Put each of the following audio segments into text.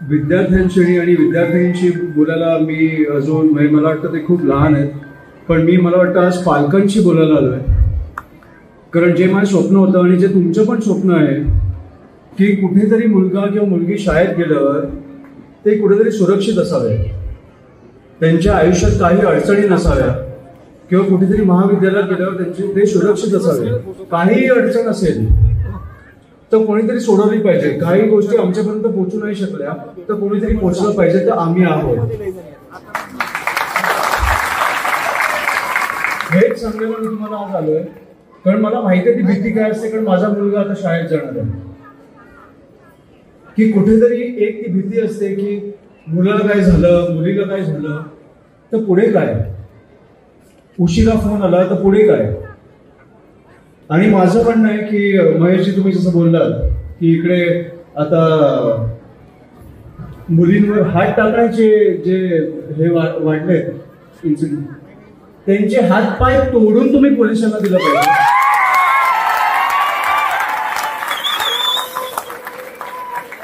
विद्यार्थ्यांशी आणि विद्यार्थ्यांशी बोलायला मी अजून मला वाटतं ते खूप लहान आहेत, पण मला वाटतं आज पालकांशी बोलायला आलोय. कारण जे माझं स्वप्न होतं आणि जे तुमचं पण स्वप्न आहे की कुठेतरी मुलगा किंवा मुलगी शाळेत गेल्यावर ते कुठेतरी सुरक्षित असावे, त्यांच्या आयुष्यात काही अडचणी नसाव्या, किंवा कुठेतरी महाविद्यालयात गेल्यावर ते सुरक्षित असावे. काही अडचण असेल तर कोणीतरी सोडवली पाहिजे. काही गोष्टी आमच्यापर्यंत पोहोचू नाही शकल्या तर कोणीतरी पोहोचलं पाहिजे, तर आम्ही आहोत. हेच सांगायला मी तुम्हाला आज आलोय, कारण मला माहिती आहे ती भीती काय असते. कारण माझा मुलगा आता शाळेत जाणार आहे, की कुठेतरी एक ती भीती असते की मुलाला काय झालं, मुलीला काय झालं तर पुढे काय, उशिरा फोन आला तर पुढे काय. आणि माझं म्हणणं आहे की महेशजी तुम्ही जसं बोललात की इकडे आता मुलींवर हात टाकण्याचे जे हे वाढले इन्सिडेंट, त्यांचे हात पाय तोडून तुम्ही पोलिसांना दिलं पाहिजे.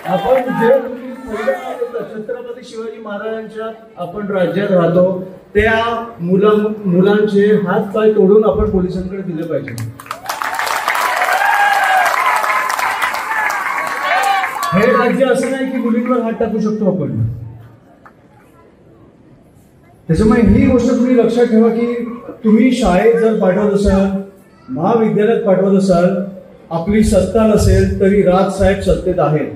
आपण जे छत्रपती शिवाजी महाराजांच्या आपण राज्यात राहतो त्या मुलांचे हात पाय तोडून आपण पोलिसांकडे दिले पाहिजे. हे राज्य असं नाही की मुलींवर हात टाकू शकतो आपण. त्याच्यामुळे ही गोष्ट तुम्ही लक्षात ठेवा की तुम्ही शाळेत जर पाठवत असाल, महाविद्यालयात पाठवत असाल, आपली सत्ता नसेल तरी राजसाहेब सत्तेत आहेत.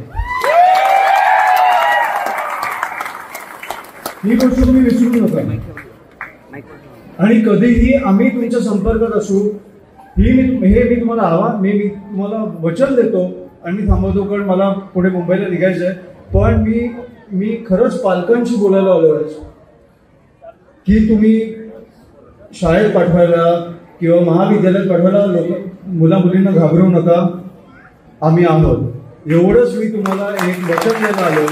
ही गोष्ट तुम्ही विसरू नका. आणि कधीही आम्ही तुमच्या संपर्कात असू मी तुम्हाला मी तुम्हाला वचन देतो आणि थांबवतो, कारण मला पुढे मुंबईला निघायचं आहे. पण मी खरंच पालकांशी बोलायला आलोय की तुम्ही शाळेत पाठवायला किंवा महाविद्यालयात पाठवायला मुला मुलींना घाबरू नका, आम्ही आहोत. एवढंच मी तुम्हाला एक वचन द्यायला आलो.